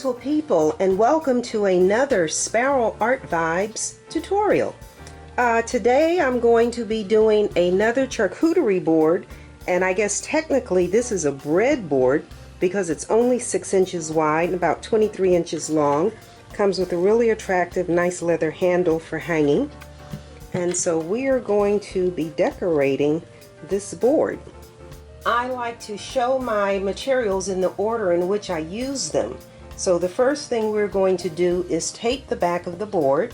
gentle people, and welcome to another Sparrow Art Vibes tutorial. Today I'm going to be doing another charcuterie board, and I guess technically this is a bread board because it's only 6 inches wide and about 23 inches long. Comes with a really attractive, nice leather handle for hanging. And so we are going to be decorating this board. I like to show my materials in the order in which I use them. So the first thing we're going to do is tape the back of the board.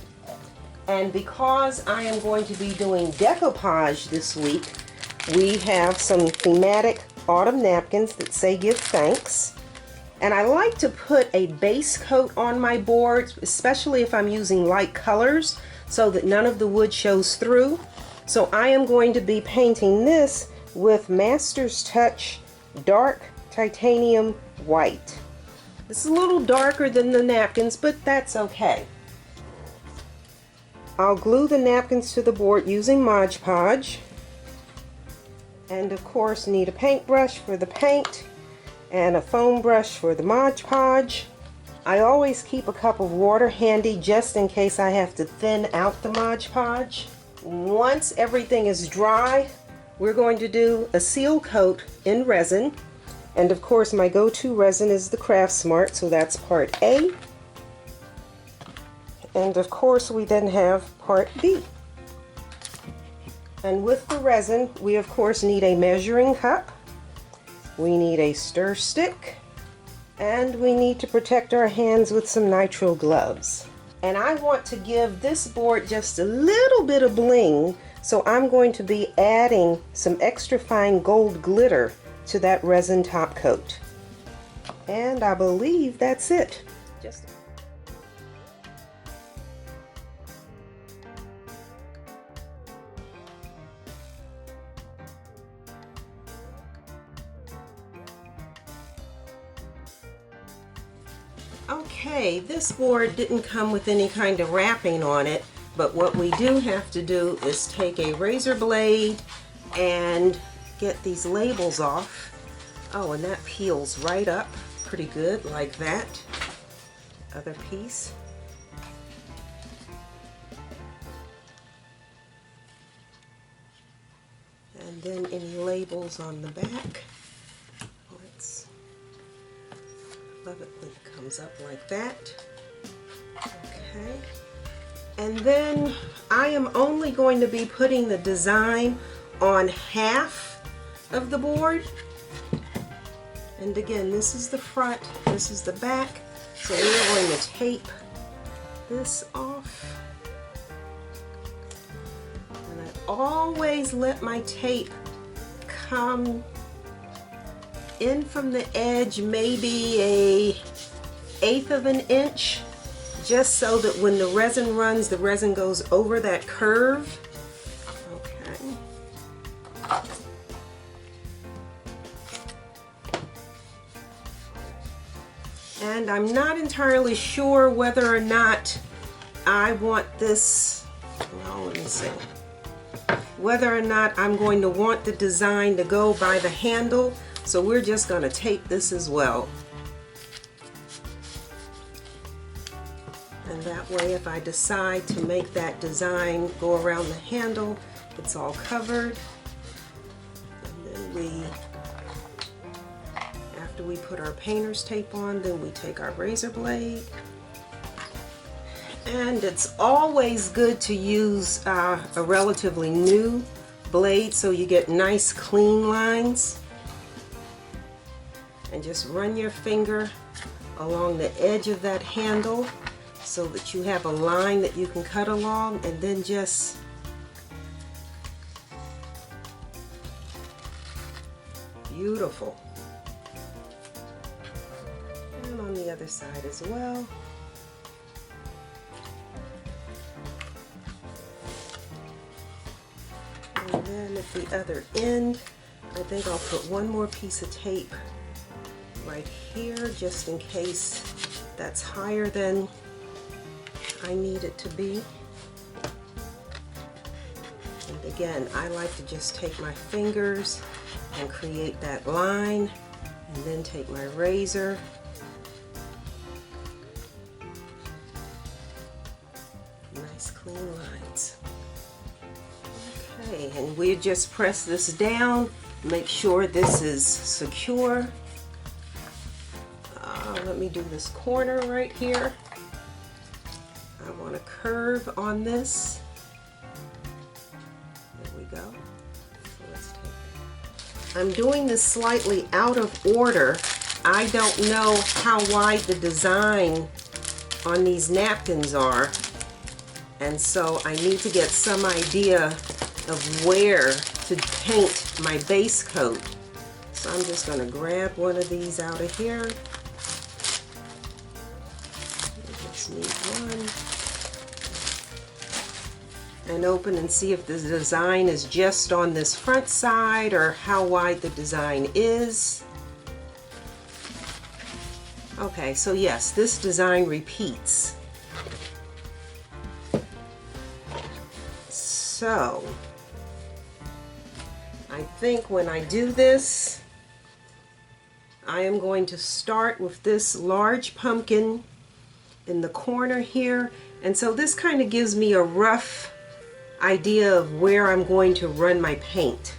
And because I am going to be doing decoupage this week, we have some thematic autumn napkins that say give thanks. And I like to put a base coat on my board, especially if I'm using light colors, so that none of the wood shows through. So I am going to be painting this with Master's Touch Dark Titanium White. This is a little darker than the napkins, but that's okay. I'll glue the napkins to the board using Mod Podge. And of course need a paintbrush for the paint and a foam brush for the Mod Podge. I always keep a cup of water handy just in case I have to thin out the Mod Podge. Once everything is dry, we're going to do a seal coat in resin, and of course my go-to resin is the Craft Smart, so that's part A. And of course we then have part B. And with the resin, we of course need a measuring cup, we need a stir stick, and we need to protect our hands with some nitrile gloves. And I want to give this board just a little bit of bling, so I'm going to be adding some extra fine gold glitter to that resin top coat. And I believe that's it. Okay, this board didn't come with any kind of wrapping on it, but what we do have to do is take a razor blade and get these labels off. Oh, and that peels right up pretty good, like that. Other piece. And then any labels on the back. Love it when it comes up like that. Okay. And then I am only going to be putting the design on half of the board. And again, this is the front, this is the back. So we're going to tape this off. And I always let my tape come in from the edge, maybe a 1/8 of an inch, just so that when the resin runs, the resin goes over that curve. Okay. And I'm not entirely sure whether or not I want this, well, let me see, whether or not I'm going to want the design to go by the handle. So we're just going to tape this as well. And that way, if I decide to make that design go around the handle, it's all covered. And then after we put our painter's tape on, then we take our razor blade. And it's always good to use a relatively new blade so you get nice clean lines. And just run your finger along the edge of that handle so that you have a line that you can cut along, and then just beautiful. And on the other side as well. And then at the other end, I think I'll put one more piece of tape right here, just in case that's higher than I need it to be. And again, I like to just take my fingers and create that line, and then take my razor Okay, and we just press this down, make sure this is secure. Let me do this corner right here. I want a curve on this. There we go. So let's take that. I'm doing this slightly out of order. I don't know how wide the design on these napkins are, and so I need to get some idea of where to paint my base coat. So I'm just going to grab one of these out of here. Need one, and open and see if the design is just on this front side or how wide the design is. Okay, so yes, this design repeats. So I think when I do this, I am going to start with this large pumpkin in the corner here, and so this kind of gives me a rough idea of where I'm going to run my paint.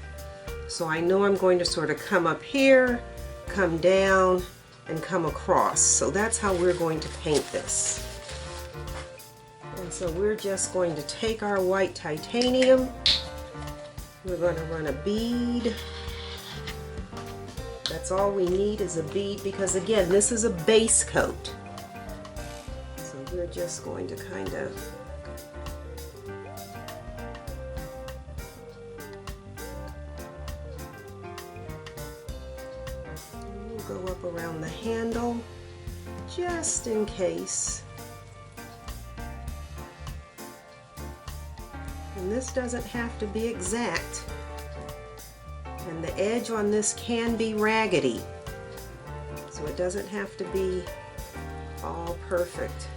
So I know I'm going to sort of come up here, come down, and come across. So that's how we're going to paint this. And so we're just going to take our white titanium, we're going to run a bead. That's all we need is a bead, because again, this is a base coat. We're just going to kind of we'll go up around the handle just in case. And this doesn't have to be exact. And the edge on this can be raggedy, so it doesn't have to be all perfect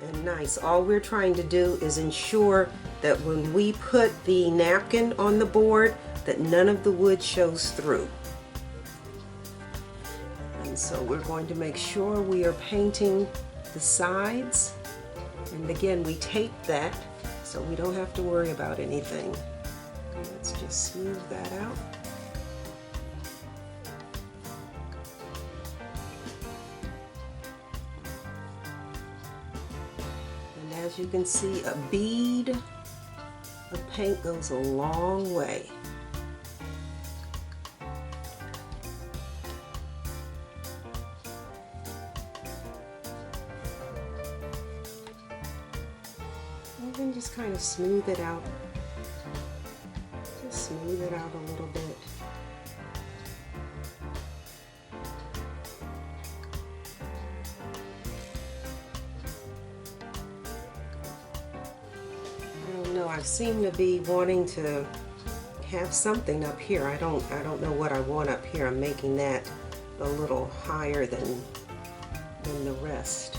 and nice. All we're trying to do is ensure that when we put the napkin on the board, that none of the wood shows through. And so we're going to make sure we are painting the sides. And again, we tape that so we don't have to worry about anything. Let's just smooth that out. As you can see, a bead of paint goes a long way. And then just kind of smooth it out. Just smooth it out a little bit. I seem to be wanting to have something up here. I don't know what I want up here. I'm making that a little higher than the rest.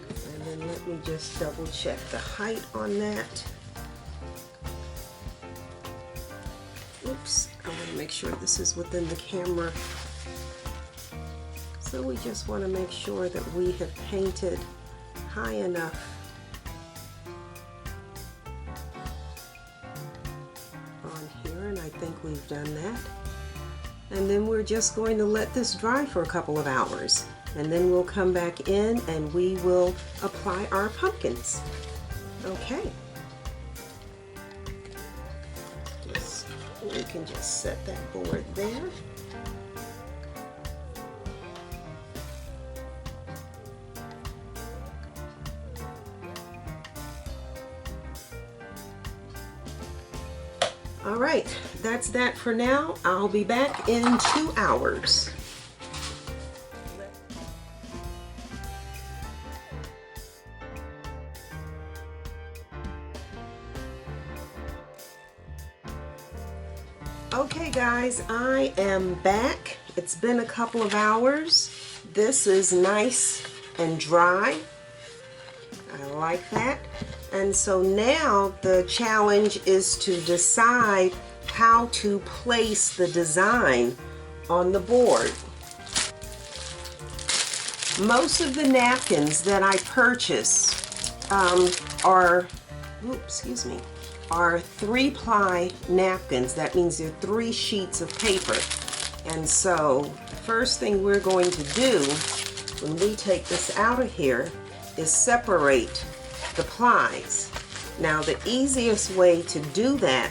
And then let me just double check the height on that. Oops, I want to make sure this is within the camera. So we just want to make sure that we have painted high enough I think we've done that. And then we're just going to let this dry for a couple of hours, and then we'll come back in and we will apply our pumpkins. Okay. We can just set that board there. All right, that's that for now. I'll be back in 2 hours. Okay guys, I am back. It's been a couple of hours. This is nice and dry. I like that. And so now the challenge is to decide how to place the design on the board. Most of the napkins that I purchase are, excuse me, are 3-ply napkins. That means they're 3 sheets of paper. And so the first thing we're going to do when we take this out of here is separate the plies. Now the easiest way to do that,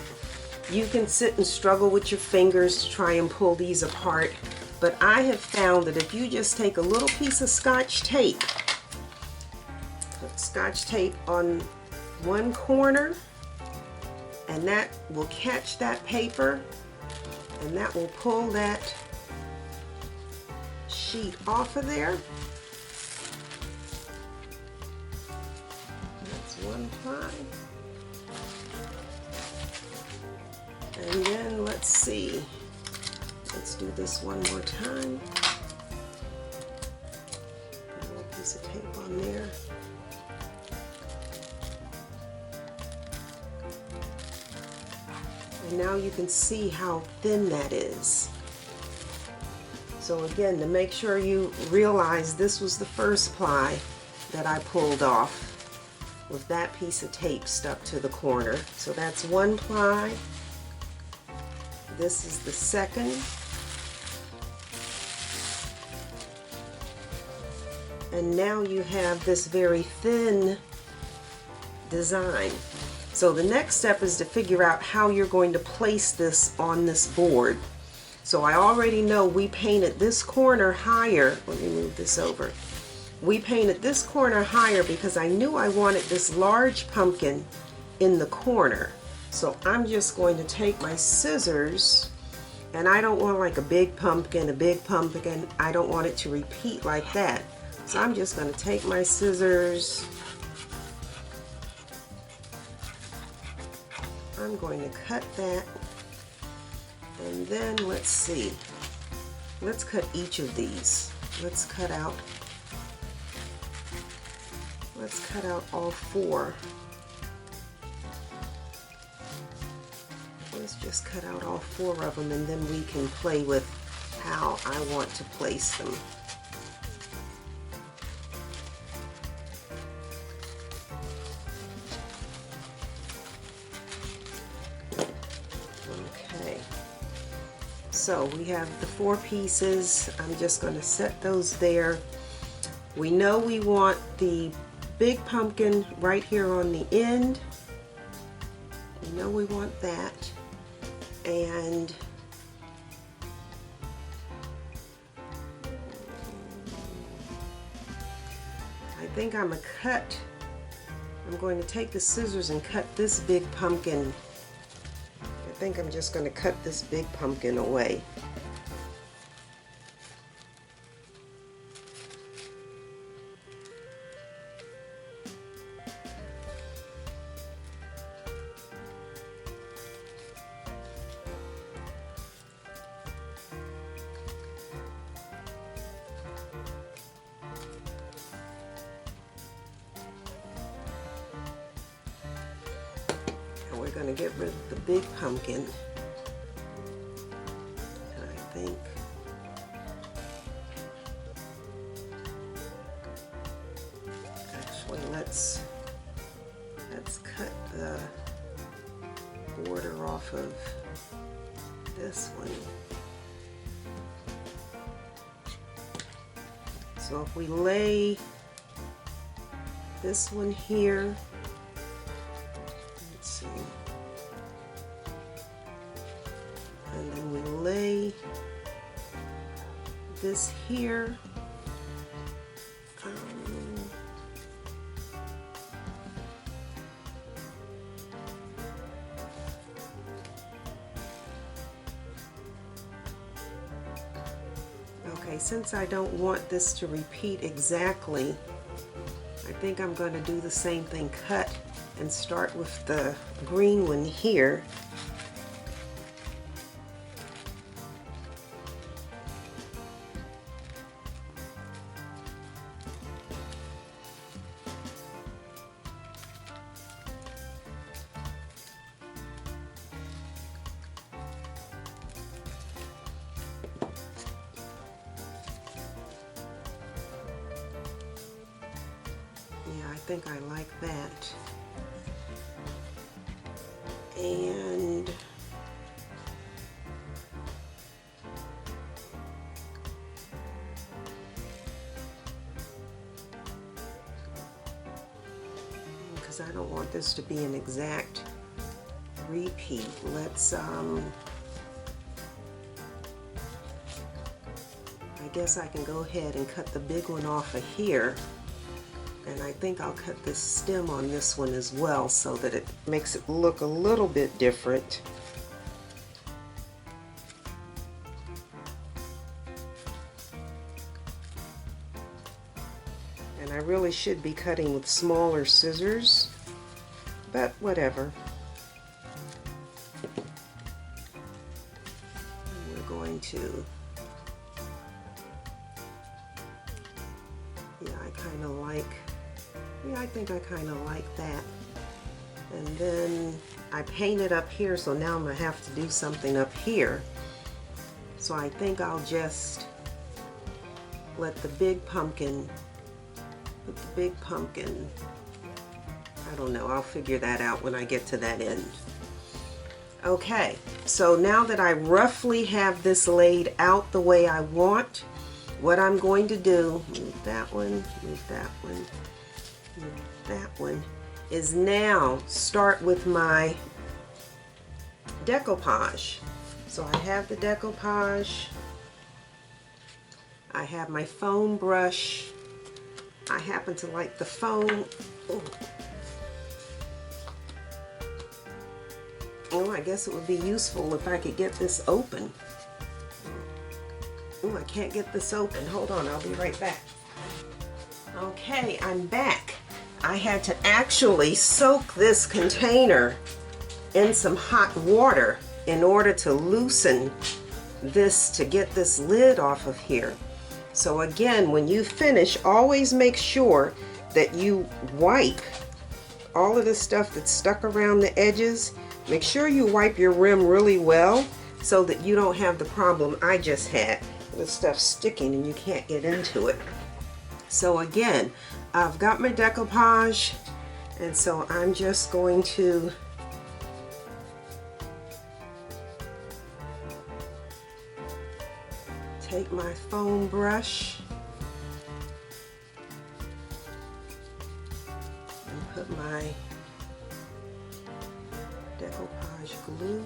you can sit and struggle with your fingers to try and pull these apart, but I have found that if you just take a little piece of Scotch tape, put Scotch tape on one corner, and that will catch that paper, and that will pull that sheet off of there. That's one ply. And then let's see. Let's do this one more time. Put a little piece of tape on there. And now you can see how thin that is. So again, to make sure you realize this was the first ply that I pulled off with that piece of tape stuck to the corner. So that's one ply. This is the second. And now you have this very thin design. So the next step is to figure out how you're going to place this on this board. So I already know we painted this corner higher. Let me move this over. We painted this corner higher because I knew I wanted this large pumpkin in the corner. So I'm just going to take my scissors, and I don't want like a big pumpkin. I don't want it to repeat like that. So I'm just going to take my scissors. I'm going to cut that, and then let's see. Let's cut each of these. Let's cut out all 4. Let's just cut out all 4 of them, and then we can play with how I want to place them. Okay, so we have the 4 pieces. I'm just going to set those there. We know we want the big pumpkin right here on the end. We know we want that. And I think I'm going to take the scissors and cut this big pumpkin. I think I'm just going to cut this big pumpkin away. We're going to get rid of the big pumpkin. And I think actually let's cut the border off of this one. So if we lay this one here, and then we lay this here. Okay, since I don't want this to repeat exactly, I think I'm going to do the same thing, cut and start with the green one here. I think I like that. And because I don't want this to be an exact repeat, let's I guess I can go ahead and cut the big one off of here, and I think I'll cut this stem on this one as well so that it makes it look a little bit different. And I really should be cutting with smaller scissors, but whatever. And we're going to, I think I kind of like that. And then I painted up here, so now I'm going to have to do something up here. So I think I'll just let the big pumpkin, put the big pumpkin, I don't know, I'll figure that out when I get to that end. Okay, so now that I roughly have this laid out the way I want, what I'm going to do, move that one, move that one, move that one, is now start with my decoupage. So I have the decoupage, I have my foam brush, I happen to like the foam. Oh, I guess it would be useful if I could get this open. Oh, I can't get this open. Hold on, I'll be right back. Okay, I'm back. I had to actually soak this container in some hot water in order to loosen this, to get this lid off of here. So again, when you finish, always make sure that you wipe all of the stuff that's stuck around the edges. Make sure you wipe your rim really well so that you don't have the problem I just had with stuff sticking and you can't get into it. So again, I've got my decoupage, and so I'm just going to take my foam brush and put my decoupage glue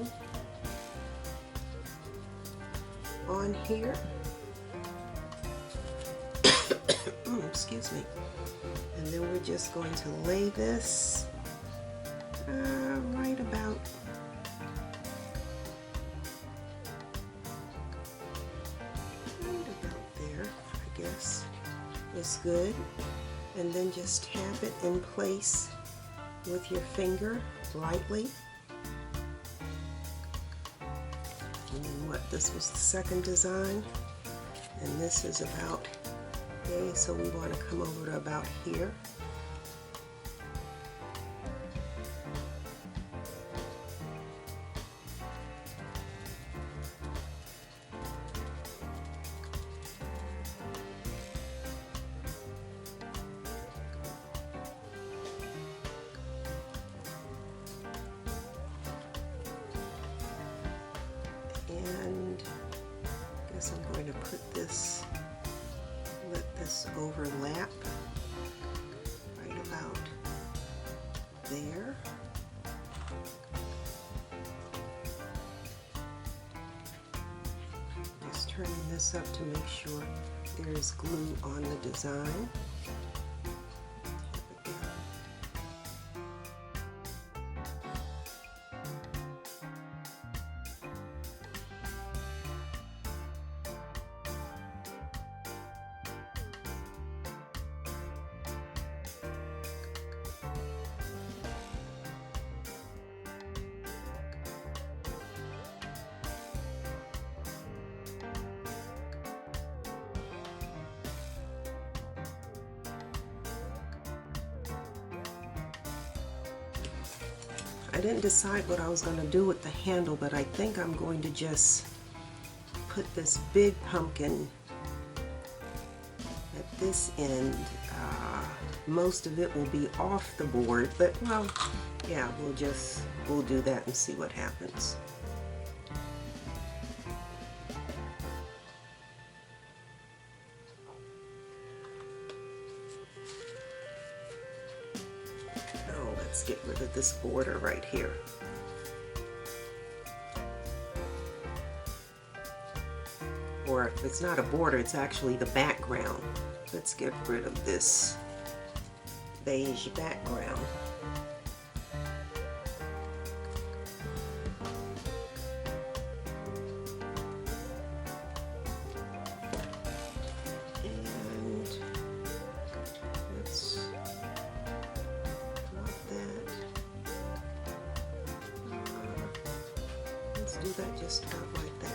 on here. Excuse me. And then we're just going to lay this right about there, I guess is good. And then just tap it in place with your finger lightly. And then what? This was the second design, and this is about, okay, so we want to come over to about here. And I guess I'm going to put this, let this overlap right about there. Just turning this up to make sure there is glue on the design. I didn't decide what I was going to do with the handle, but I think I'm going to just put this big pumpkin at this end. most of it will be off the board, but well, yeah, we'll do that and see what happens. Oh, let's get rid of this border right here. Or it's not a border, it's actually the background. Let's get rid of this beige background. And let's drop that. Let's do that just about like that.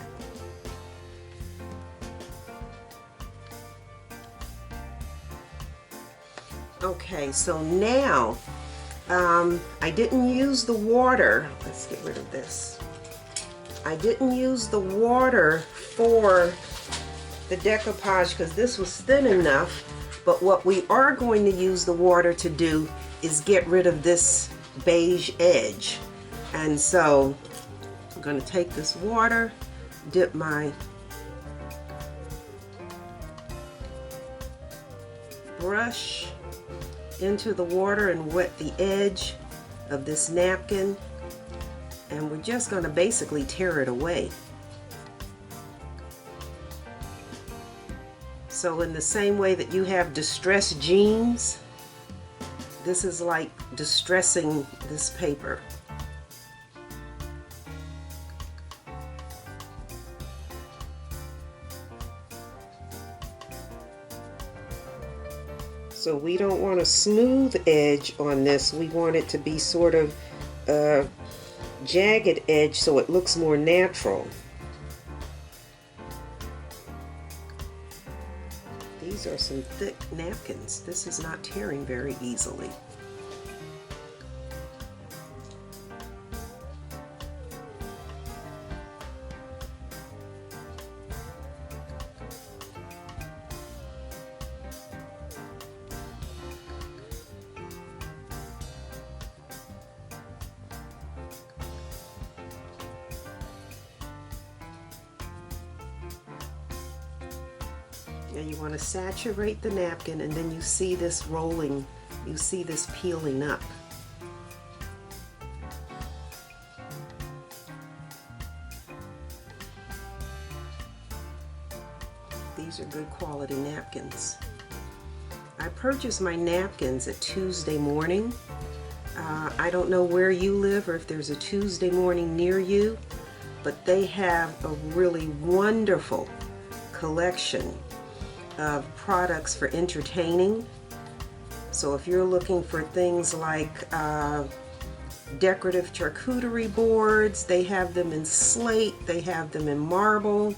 Okay, so now I didn't use the water. Let's get rid of this. I didn't use the water for the decoupage because this was thin enough, but what we are going to use the water to do is get rid of this beige edge. And so I'm going to take this water, dip my brush into the water and wet the edge of this napkin, and we're just going to basically tear it away. So in the same way that you have distressed jeans, this is like distressing this paper. So we don't want a smooth edge on this. We want it to be sort of a jagged edge so it looks more natural. These are some thick napkins. This is not tearing very easily. And you want to saturate the napkin, and then you see this rolling, you see this peeling up. These are good quality napkins. I purchased my napkins at Tuesday morning. I don't know where you live or if there's a Tuesday morning near you, but they have a really wonderful collection of products for entertaining. So if you're looking for things like decorative charcuterie boards, they have them in slate, they have them in marble,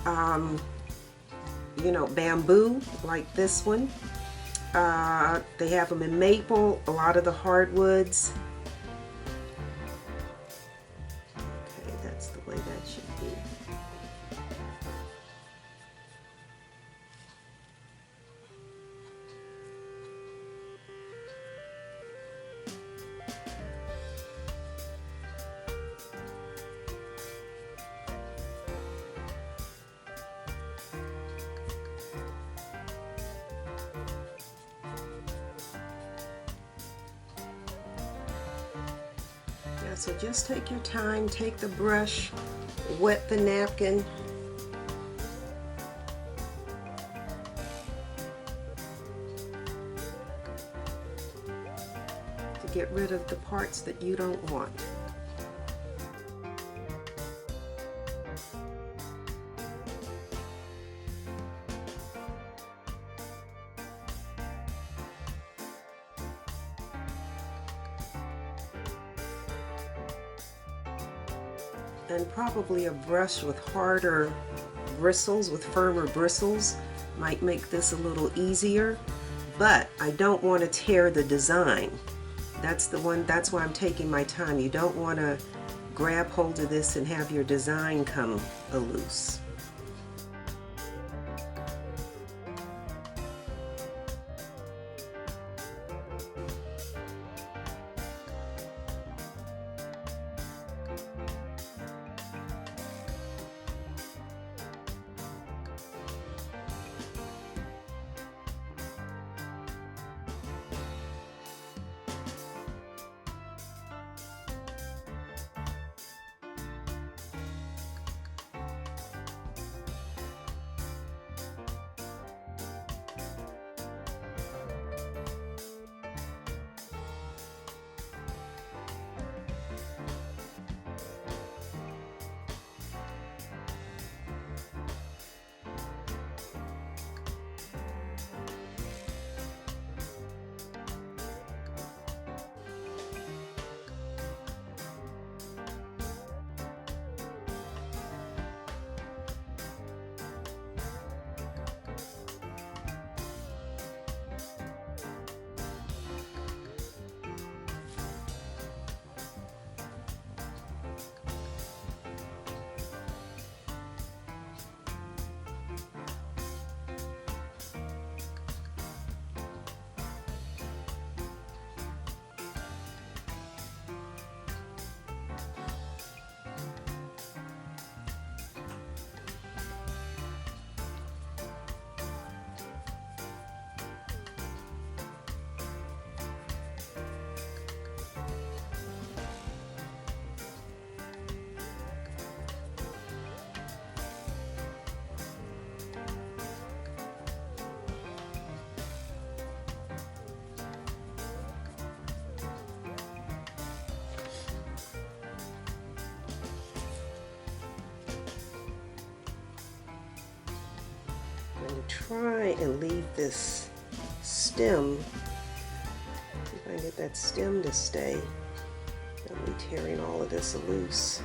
you know, bamboo like this one. They have them in maple, a lot of the hardwoods. Okay, that's the way that should be. So just take your time, take the brush, wet the napkin. To get rid of the parts that you don't want. And probably a brush with harder bristles, with firmer bristles, might make this a little easier, but I don't want to tear the design. That's why I'm taking my time. You don't want to grab hold of this and have your design come loose. try and leave this stem, see if I can get that stem to stay without me tearing all of this loose.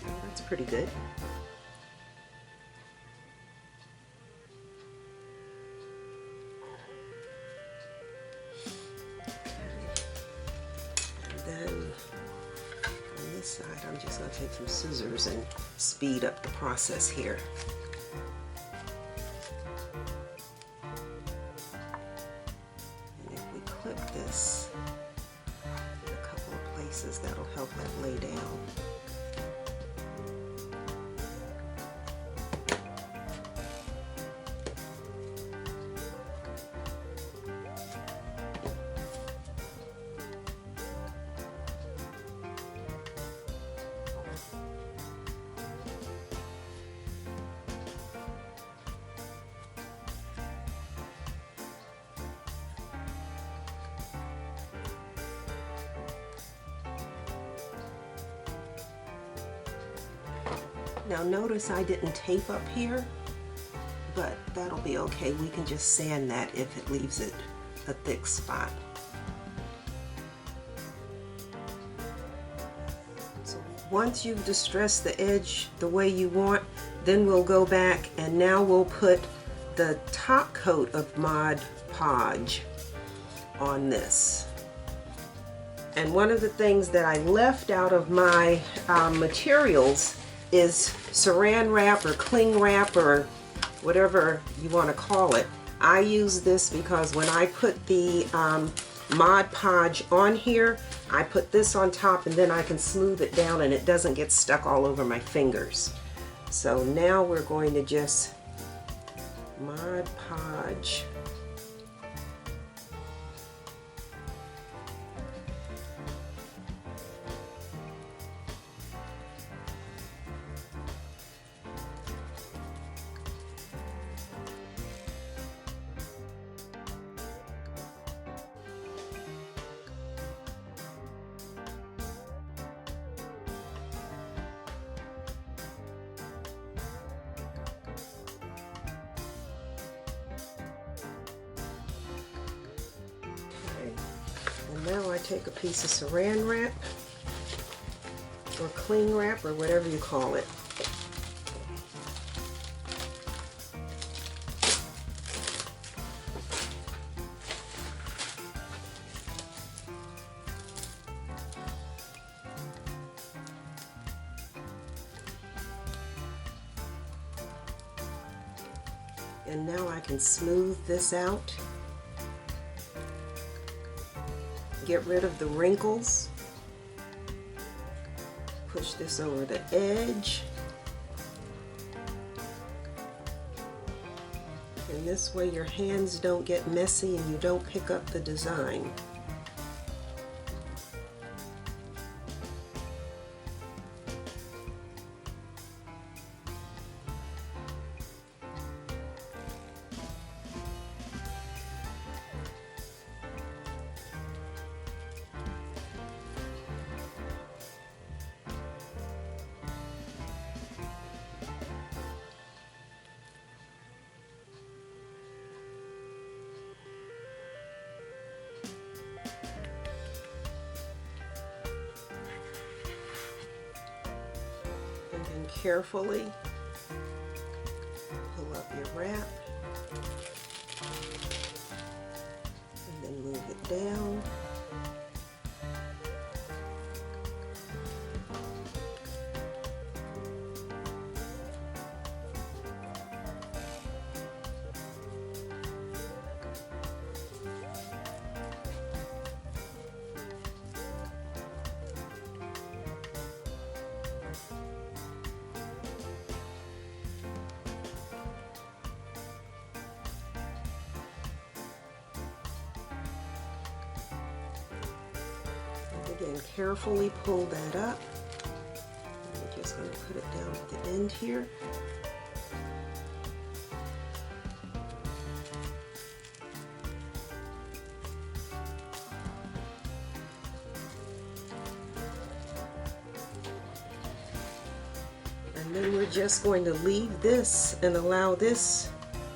Well, that's pretty good. Side, I'm just going to take some scissors and speed up the process here. And if we clip this in a couple of places, that'll help it lay down. Now notice I didn't tape up here, but that'll be okay. We can just sand that if it leaves it a thick spot. So once you've distressed the edge the way you want, then we'll go back and now we'll put the top coat of Mod Podge on this. And one of the things that I left out of my materials is saran wrap or cling wrap or whatever you want to call it. I use this because when I put the Mod Podge on here, I put this on top and then I can smooth it down and it doesn't get stuck all over my fingers. So now we're going to just Mod Podge. And now I take a piece of saran wrap or cling wrap or whatever you call it. And now I can smooth this out. Get rid of the wrinkles. Push this over the edge. And this way your hands don't get messy and you don't pick up the design. And carefully pull up your wrap and then move it down. Again, carefully pull that up. I'm just going to put it down at the end here. And And then we're just going to leave this and allow this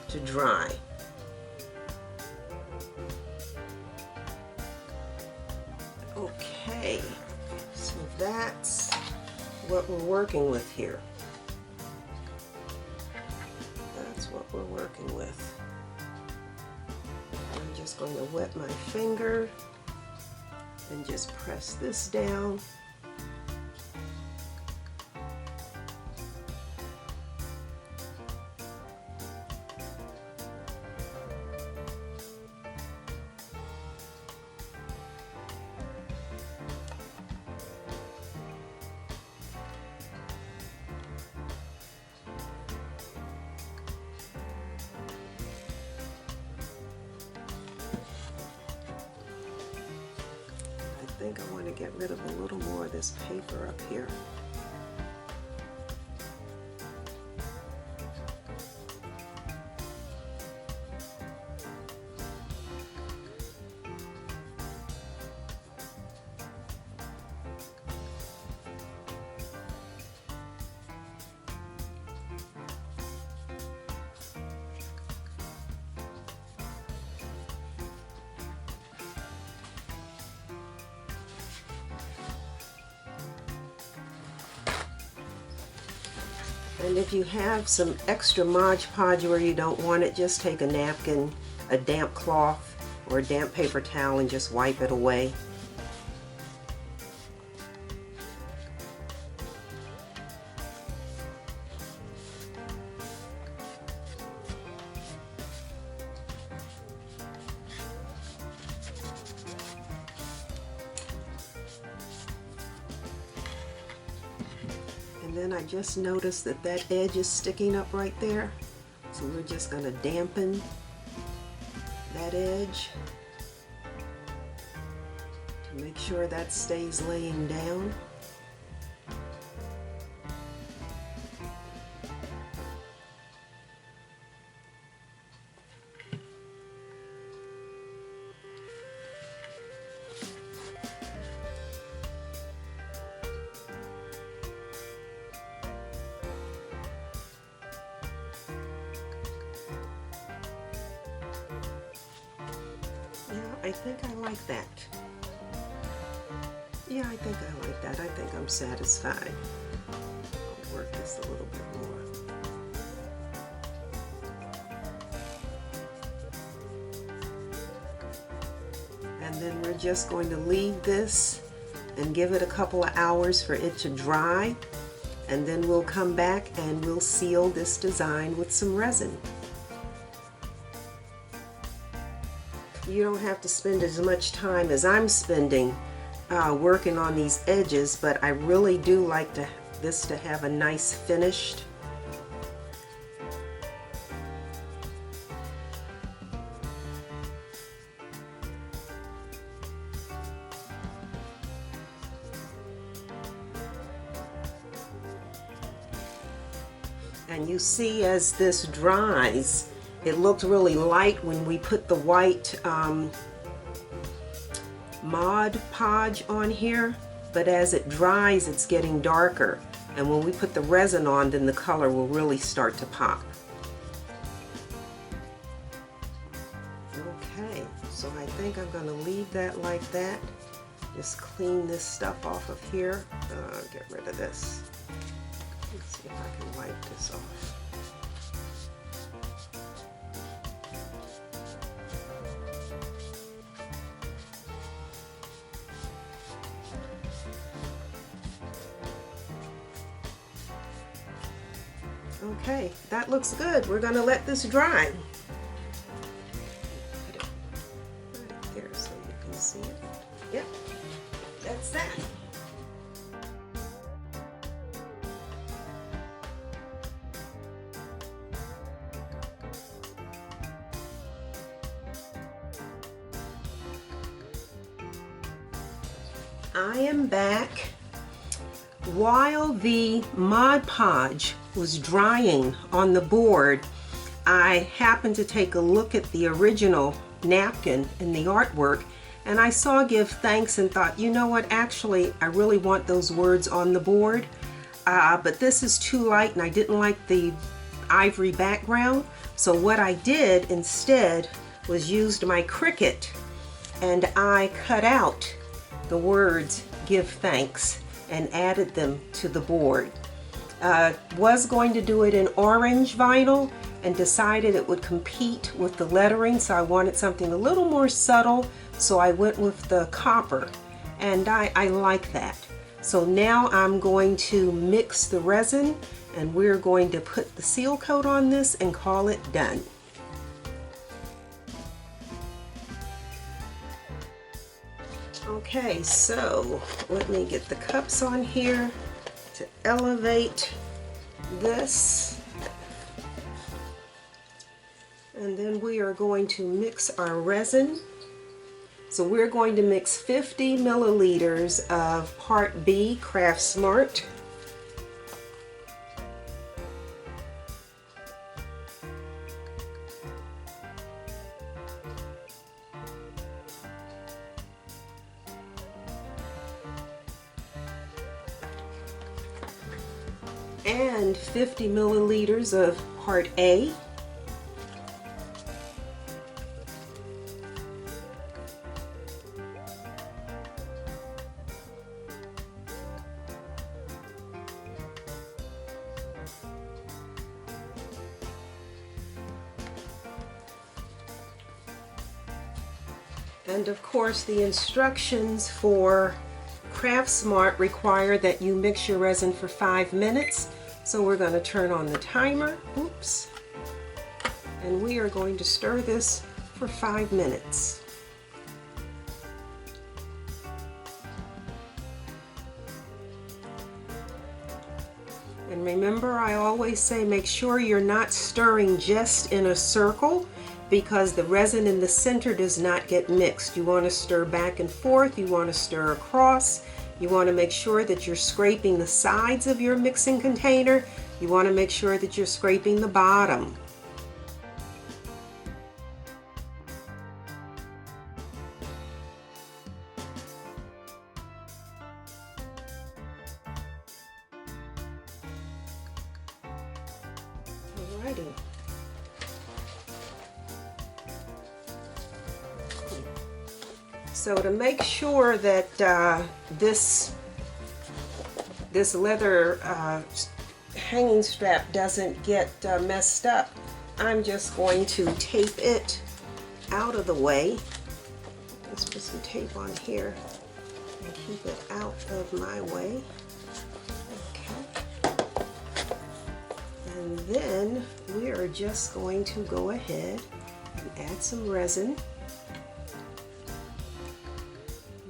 to dry. Okay, so that's what we're working with here. That's what we're working with. I'm just going to wet my finger and just press this down. I think I want to get rid of a little more of this paper up here. And if you have some extra Mod Podge where you don't want it, just take a napkin, a damp cloth, or a damp paper towel and just wipe it away. And then I just noticed that that edge is sticking up right there. So we're just going to dampen that edge to make sure that stays laying down. I think I like that. Yeah, I think I like that. I think I'm satisfied. I'll work this a little bit more. And then we're just going to leave this and give it a couple of hours for it to dry. And then we'll come back and we'll seal this design with some resin. You don't have to spend as much time as I'm spending working on these edges, but I really do like this to have a nice finished. And you see as this dries, it looked really light when we put the white Mod Podge on here, but as it dries it's getting darker, and when we put the resin on, then the color will really start to pop. Okay, so I think I'm going to leave that like that. Just clean this stuff off of here. Get rid of this. Let's see if I can wipe this off. Okay, that looks good. We're going to let this dry. Put it right there so you can see it. Yep, that's that. I am back. While the Mod Podge was drying on the board, I happened to take a look at the original napkin in the artwork, and I saw Give Thanks and thought, you know what, actually I really want those words on the board. but this is too light and I didn't like the ivory background. So what I did instead was used my Cricut and I cut out the words "Give Thanks" and added them to the board. Was going to do it in orange vinyl and decided it would compete with the lettering, so I wanted something a little more subtle, so I went with the copper, and I like that. So now I'm going to mix the resin and we're going to put the seal coat on this and call it done. Okay, so let me get the cups on here to elevate this. And then we are going to mix our resin. So we're going to mix 50 milliliters of Part B Craft Smart. And 50 milliliters of Part A. And of course, the instructions for Craft Smart require that you mix your resin for 5 minutes. So we're going to turn on the timer. Oops. And we are going to stir this for 5 minutes. And remember, I always say make sure you're not stirring just in a circle, because the resin in the center does not get mixed. You want to stir back and forth, you want to stir across, you want to make sure that you're scraping the sides of your mixing container, you want to make sure that you're scraping the bottom. Alrighty. So to make sure that this leather hanging strap doesn't get messed up, I'm just going to tape it out of the way. Let's put some tape on here and keep it out of my way. Okay. And then we are just going to go ahead and add some resin.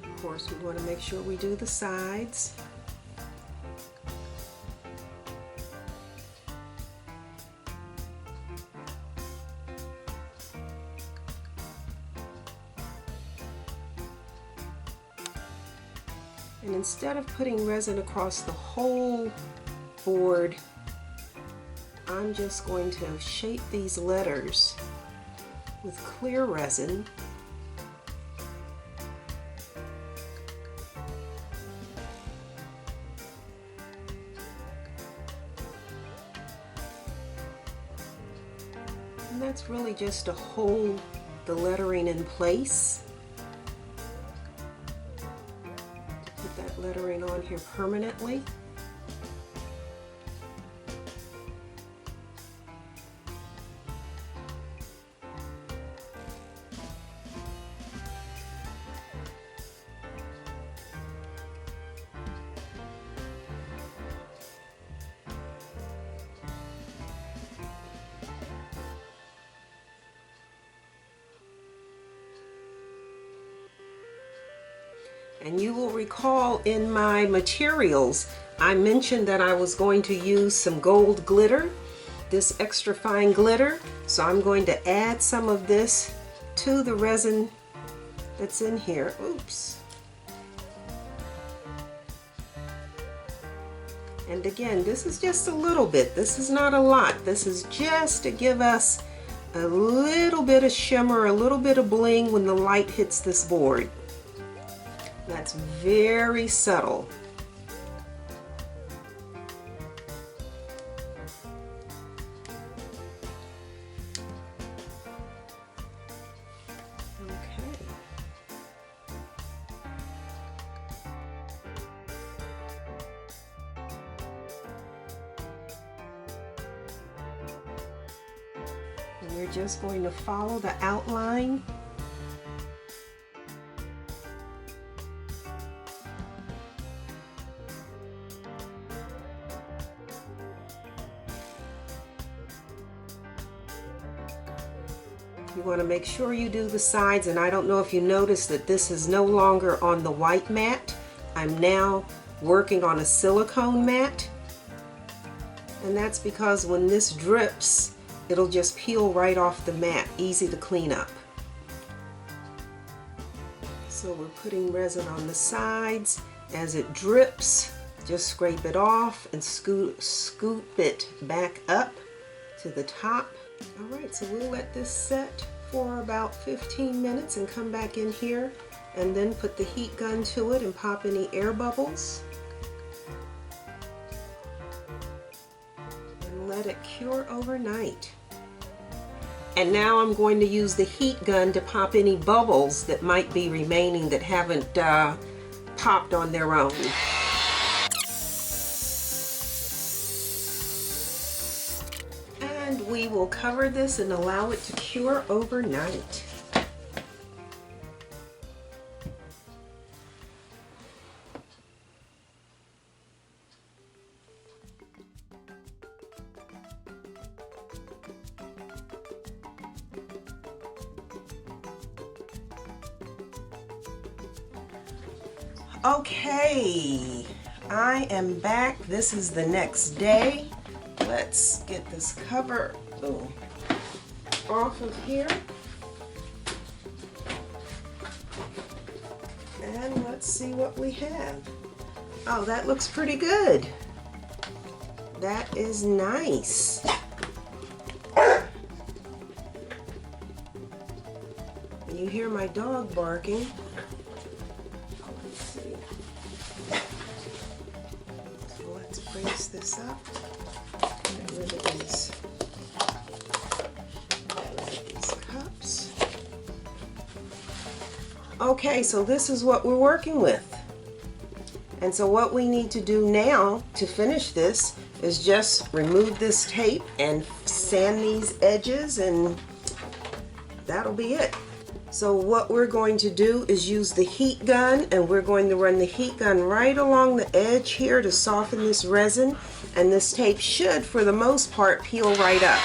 Of course, we want to make sure we do the sides. And instead of putting resin across the whole board, I'm just going to shape these letters with clear resin. And that's really just to hold the lettering in place. To put that lettering on here permanently. And you will recall in my materials, I mentioned that I was going to use some gold glitter, this extra fine glitter. So I'm going to add some of this to the resin that's in here. Oops. And again, this is just a little bit. This is not a lot. This is just to give us a little bit of shimmer, a little bit of bling when the light hits this board. That's very subtle. we're just going to follow the outline. You want to make sure you do the sides, and I don't know if you noticed that this is no longer on the white mat. I'm now working on a silicone mat, and that's because when this drips, it'll just peel right off the mat, easy to clean up. So we're putting resin on the sides. As it drips, just scrape it off and scoop it back up to the top. Alright, so we'll let this set for about 15 minutes and come back in here and then put the heat gun to it and pop any air bubbles. And let it cure overnight. And now I'm going to use the heat gun to pop any bubbles that might be remaining that haven't popped on their own. And we will cover this and allow it to cure overnight. Okay, I am back. This is the next day. Let's get this cover off of here. And let's see what we have. Oh, that looks pretty good. That is nice. You hear my dog barking. Brace this up. Get rid of these cups. Okay, so this is what we're working with. And so what we need to do now to finish this is just remove this tape and sand these edges, and that'll be it. So what we're going to do is use the heat gun, and we're going to run the heat gun right along the edge here to soften this resin, and this tape should, for the most part, peel right up.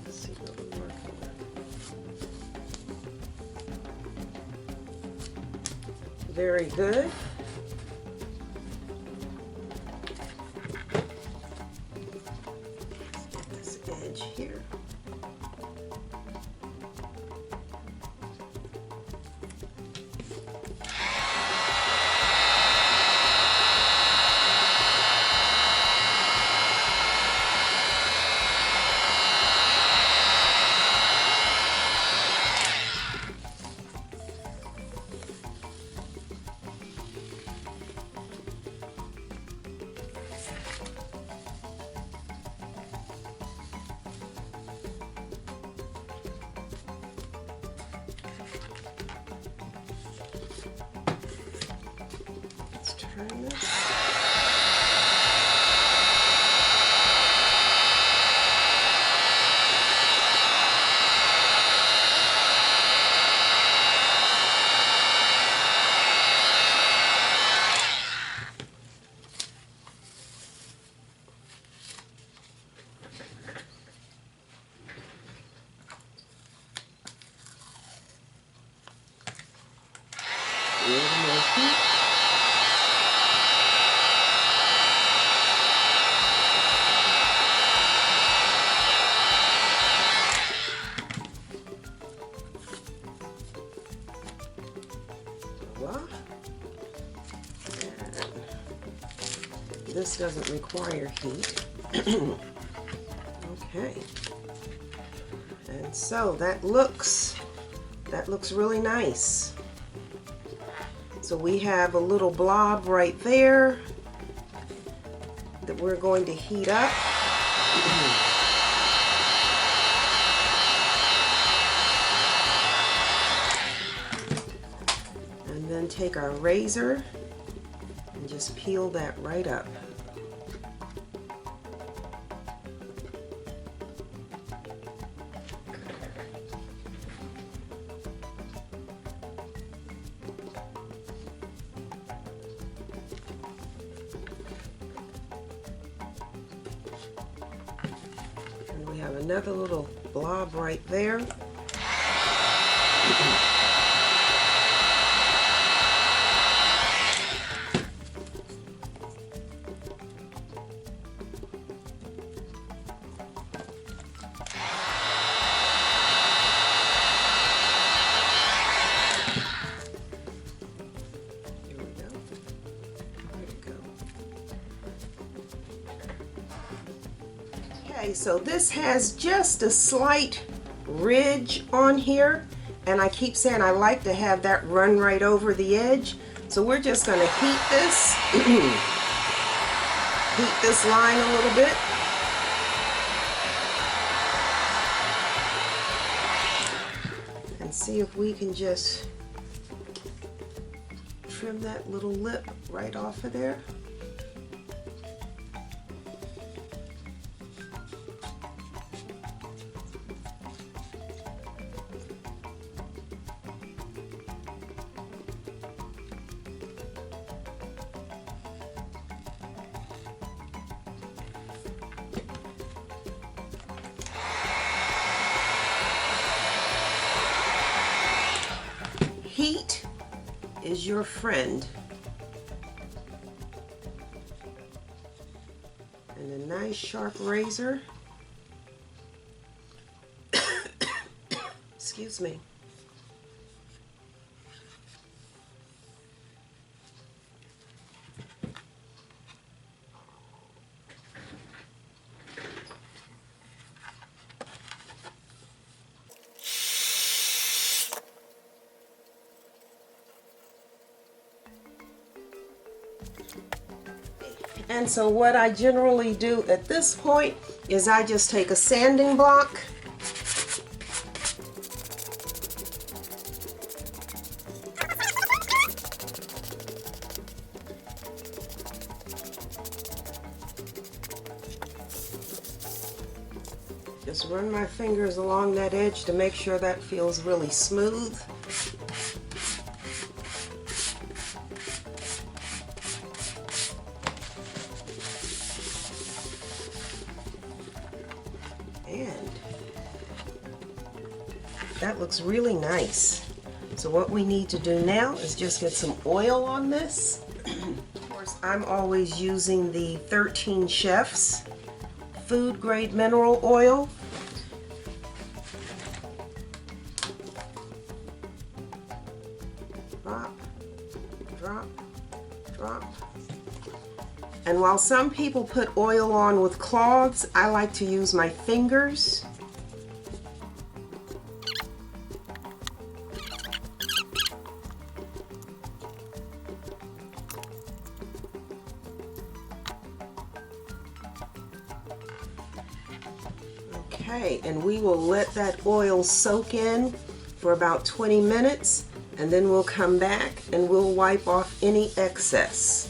Let's see what we're working with. Very good. Let's get this edge here. Turn this. A little more heat. This doesn't require heat. Okay. And so that looks really nice. So we have a little blob right there that we're going to heat up. then take our razor and just peel that right up. And we have another little blob right there. Okay, so this has just a slight ridge on here, and I keep saying I like to have that run right over the edge. So we're just going to heat this, heat this line a little bit. And see if we can just trim that little lip right off of there. Heat is your friend. And a nice sharp razor. Excuse me. And so what I generally do at this point is I just take a sanding block just run my fingers along that edge to make sure that feels really smooth. And that looks really nice. So what we need to do now is just get some oil on this. Of course, I'm always using the 13 Chefs food grade mineral oil. Drop, drop, drop. And while some people put oil on with cloths, I like to use my fingers. Okay, and we will let that oil soak in for about 20 minutes, and then we'll come back and we'll wipe off any excess.